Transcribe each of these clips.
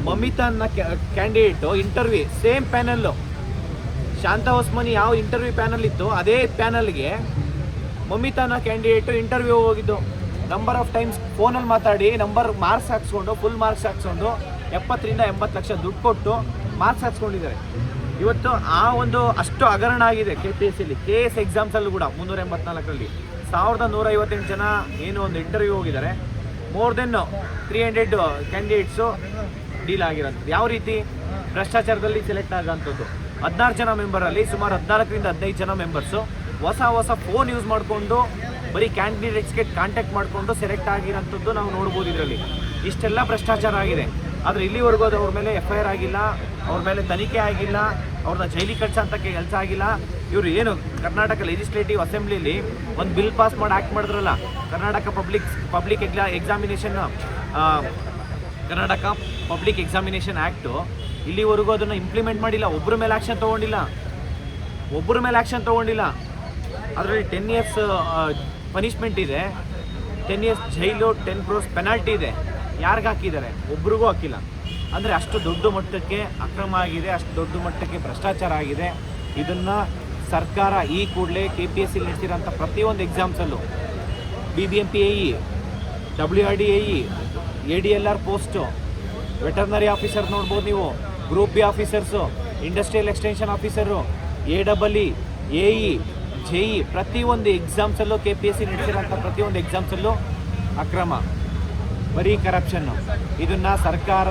ಮಮಿತಾ ಅನ್ನೋ candidate interview same panel, Shanta Hosmani ಯಾವ interview panel ಇತ್ತು ಅದೇ ಪ್ಯಾನಲ್ಗೆ ಮಮಿತಾ ಅನ್ನೋ ಕ್ಯಾಂಡಿಡೇಟು ಇಂಟರ್ವ್ಯೂ ಹೋಗಿದ್ದು. ನಂಬರ್ ಆಫ್ ಟೈಮ್ಸ್ ಫೋನಲ್ಲಿ ಮಾತಾಡಿ ಮಾರ್ಕ್ಸ್ ಹಾಕ್ಸ್ಕೊಂಡು ಫುಲ್ ಮಾರ್ಕ್ಸ್ ಹಾಕ್ಸ್ಕೊಂಡು 70 ರಿಂದ 80 ಲಕ್ಷ ದುಡ್ಡು ಕೊಟ್ಟು ಮಾರ್ಕ್ಸ್ ಹಾಕ್ಸ್ಕೊಂಡಿದ್ದಾರೆ. ಇವತ್ತು ಆ ಒಂದು ಅಷ್ಟು ಹಗರಣ ಆಗಿದೆ KPSCಲಿ. KS ಎಕ್ಸಾಮ್ಸಲ್ಲೂ ಕೂಡ 384ರಲ್ಲಿ 1158 ಜನ ಏನು ಒಂದು ಇಂಟರ್ವ್ಯೂ ಹೋಗಿದ್ದಾರೆ. ಮೋರ್ ದೆನ್ 300 ಕ್ಯಾಂಡಿಡೇಟ್ಸು ಡೀಲ್ ಆಗಿರೋಂಥದ್ದು. ಯಾವ ರೀತಿ ಭ್ರಷ್ಟಾಚಾರದಲ್ಲಿ ಸೆಲೆಕ್ಟ್ ಆಗೋಂಥದ್ದು. 16 ಜನ ಮೆಂಬರಲ್ಲಿ ಸುಮಾರು 14 ರಿಂದ 15 ಜನ ಮೆಂಬರ್ಸು ಹೊಸ ಫೋನ್ ಯೂಸ್ ಮಾಡಿಕೊಂಡು ಬರೀ ಕ್ಯಾಂಡಿಡೇಟ್ಸ್ಗೆ ಕಾಂಟ್ಯಾಕ್ಟ್ ಮಾಡಿಕೊಂಡು ಸೆಲೆಕ್ಟ್ ಆಗಿರೋಂಥದ್ದು ನಾವು ನೋಡ್ಬೋದು. ಇದರಲ್ಲಿ ಇಷ್ಟೆಲ್ಲ ಭ್ರಷ್ಟಾಚಾರ ಆಗಿದೆ. ಆದರೆ ಇಲ್ಲಿವರೆಗೂ ಅದು ಅವ್ರ ಮೇಲೆ FIR ಆಗಿಲ್ಲ, ಅವ್ರ ಮೇಲೆ ತನಿಖೆ ಆಗಿಲ್ಲ, ಅವ್ರನ್ನ ಜೈಲಿಗೆ ಕಳ್ಸೋಂಥ ಕೆಲಸ ಆಗಿಲ್ಲ. ಇವರು ಏನು ಕರ್ನಾಟಕ ಲೆಜಿಸ್ಲೇಟಿವ್ ಅಸೆಂಬ್ಲಿಲಿ ಒಂದು ಬಿಲ್ ಪಾಸ್ ಮಾಡಿ ಆ್ಯಕ್ಟ್ ಮಾಡಿದ್ರಲ್ಲ, ಕರ್ನಾಟಕ ಪಬ್ಲಿಕ್ ಎಕ್ಸಾಮಿನೇಷನ್ ಆ್ಯಕ್ಟು, ಇಲ್ಲಿವರೆಗೂ ಅದನ್ನು ಇಂಪ್ಲಿಮೆಂಟ್ ಮಾಡಿಲ್ಲ. ಒಬ್ಬರ ಮೇಲೆ ಆ್ಯಕ್ಷನ್ ತೊಗೊಂಡಿಲ್ಲ. ಅದರಲ್ಲಿ 10 years ಪನಿಷ್ಮೆಂಟ್ ಇದೆ, 10 years ಜೈಲು, 10 crores ಪೆನಾಲ್ಟಿ ಇದೆ. ಯಾರಿಗೆ ಹಾಕಿದ್ದಾರೆ? ಒಬ್ರಿಗೂ ಹಾಕಿಲ್ಲ. ಅಂದರೆ ಅಷ್ಟು ದೊಡ್ಡ ಮಟ್ಟಕ್ಕೆ ಅಕ್ರಮ ಆಗಿದೆ, ಅಷ್ಟು ದೊಡ್ಡ ಮಟ್ಟಕ್ಕೆ ಭ್ರಷ್ಟಾಚಾರ ಆಗಿದೆ. ಇದನ್ನು ಸರ್ಕಾರ ಈ ಕೂಡಲೇ KPSC ನಡೆಸಿರೋಂಥ ಪ್ರತಿಯೊಂದು ಎಕ್ಸಾಮ್ಸಲ್ಲೂ BBMP AE, WRD AE, ADLR post, veterinary officer ನೋಡ್ಬೋದು ನೀವು, group B officers, industrial extension officer, AEE, AE, JE ಪ್ರತಿಯೊಂದು ಎಕ್ಸಾಮ್ಸಲ್ಲೂ KPSC ನಡೆಸಿರೋಂಥ ಪ್ರತಿಯೊಂದು ಎಕ್ಸಾಮ್ಸಲ್ಲೂ ಅಕ್ರಮ, ಬರೀ ಕರಪ್ಷನ್ನು. ಇದನ್ನು ಸರ್ಕಾರ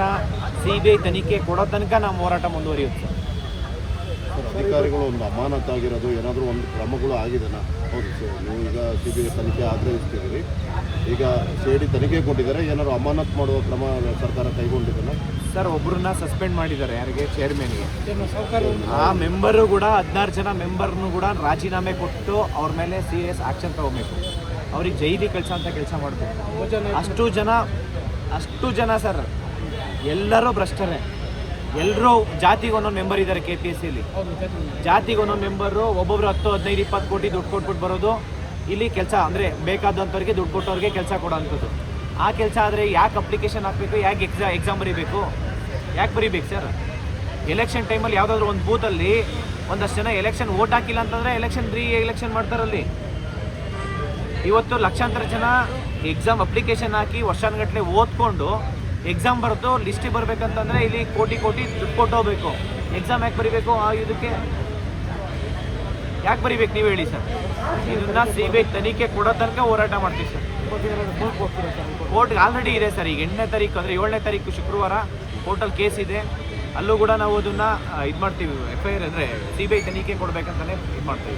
CBI ತನಿಖೆ ಕೊಡೋ ತನಕ ನಾವು ಹೋರಾಟ ಮುಂದುವರಿಯುತ್ತೆ. ಅಧಿಕಾರಿಗಳು ಒಂದು ಅಮಾನತಾಗಿರೋದು ಏನಾದರೂ ಒಂದು ಕ್ರಮಗಳು ಆಗಿದೆನಾ? ಹೌದು ಸರ್, ನೀವು ಈಗ CBI ತನಿಖೆ ಆಗ್ರಹಿಸ್ತಿದ್ದೀರಿ. ಈಗ CID ತನಿಖೆ ಕೊಟ್ಟಿದ್ದಾರೆ, ಏನಾದ್ರು ಅಮಾನತ್ ಮಾಡುವ ಕ್ರಮ ಸರ್ಕಾರ ಕೈಗೊಂಡಿದೆನಾ? ಸರ್, ಒಬ್ಬರನ್ನ ಸಸ್ಪೆಂಡ್ ಮಾಡಿದ್ದಾರೆ. ಯಾರಿಗೆ? ಚೇರ್ಮನ್ಗೆ. ಆ ಮೆಂಬರು ಕೂಡ 16 ಜನ ಮೆಂಬರ್ನು ಕೂಡ ರಾಜೀನಾಮೆ ಕೊಟ್ಟು ಅವ್ರ ಮೇಲೆ ಸೀರಿಯಸ್ ಆ್ಯಕ್ಷನ್ ತಗೋಬೇಕು. ಅವ್ರಿಗೆ ಜೈಲಿಗೆ ಕಳ್ಸೋಂಥ ಕೆಲಸ ಮಾಡಬೇಕು. ಅಷ್ಟು ಜನ ಸರ್, ಎಲ್ಲರೂ ಭ್ರಷ್ಟರೇ. ಎಲ್ಲರೂ ಜಾತಿಗೆ ಒಂದೊಂದು ಮೆಂಬರ್ ಇದ್ದಾರೆ KPSCಲಿ. ಜಾತಿಗೆ ಒಂದೊಂದು ಮೆಂಬರು, ಒಬ್ಬೊಬ್ರು 10, 15, 20 ಕೋಟಿ ದುಡ್ಡು ಕೊಟ್ಬಿಟ್ಟು ಬರೋದು. ಇಲ್ಲಿ ಕೆಲಸ ಅಂದರೆ ಬೇಕಾದಂಥವ್ರಿಗೆ ದುಡ್ಡು ಕೊಟ್ಟವ್ರಿಗೆ ಕೆಲಸ ಕೊಡೋಂಥದ್ದು. ಆ ಕೆಲಸ ಆದರೆ ಯಾಕೆ ಅಪ್ಲಿಕೇಶನ್ ಹಾಕಬೇಕು? ಯಾಕೆ ಎಕ್ಸಾಮ್ ಬರೀಬೇಕು? ಯಾಕೆ ಬರೀಬೇಕು ಸರ್? ಎಲೆಕ್ಷನ್ ಟೈಮಲ್ಲಿ ಯಾವುದಾದ್ರೂ ಒಂದು ಬೂತಲ್ಲಿ ಒಂದಷ್ಟು ಜನ ಎಲೆಕ್ಷನ್ ವೋಟ್ ಹಾಕಿಲ್ಲ ಅಂತಂದರೆ ಎಲೆಕ್ಷನ್ ಮಾಡ್ತಾರಲ್ಲಿ. ಇವತ್ತು ಲಕ್ಷಾಂತರ ಜನ ಎಕ್ಸಾಮ್ ಅಪ್ಲಿಕೇಶನ್ ಹಾಕಿ ವರ್ಷಾನುಗಟ್ಟಲೆ ಓದ್ಕೊಂಡು ಎಕ್ಸಾಮ್ ಬರೆದು ಲಿಸ್ಟಿಗೆ ಬರಬೇಕಂತಂದರೆ ಇಲ್ಲಿ ಕೋಟಿ ದುಡ್ಡು ಕೊಟ್ಟೋಗ್ಬೇಕು. ಎಕ್ಸಾಮ್ ಯಾಕೆ ಬರೀಬೇಕು? ಇದಕ್ಕೆ ಯಾಕೆ ಬರೀಬೇಕು ನೀವು ಹೇಳಿ ಸರ್? ಇದನ್ನು CBI ತನಿಖೆ ಕೊಡೋ ತನಕ ಹೋರಾಟ ಮಾಡ್ತೀವಿ ಸರ್. ಕೋರ್ಟ್ಗೆ ಆಲ್ರೆಡಿ ಇದೆ ಸರ್. ಈಗ 8ನೇ ತಾರೀಕು ಅಂದರೆ 7ನೇ ತಾರೀಕು ಶುಕ್ರವಾರ ಕೋರ್ಟಲ್ಲಿ ಕೇಸ್ ಇದೆ. ಅಲ್ಲೂ ಕೂಡ ನಾವು ಅದನ್ನು ಇದು ಮಾಡ್ತೀವಿ. FIR ಅಂದರೆ CBI ತನಿಖೆ ಕೊಡಬೇಕಂತಲೇ ಇದು ಮಾಡ್ತೀವಿ.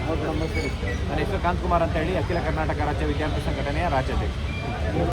ನನ್ನ ಹೆಸರು ಕಾಂತಕುಮಾರ್ ಅಂತ ಹೇಳಿ, ಅಖಿಲ ಕರ್ನಾಟಕ ರಾಜ್ಯ ವಿದ್ಯಾರ್ಥಿ ಸಂಘಟನೆಯ ರಾಜ್ಯಾಧ್ಯಕ್ಷ.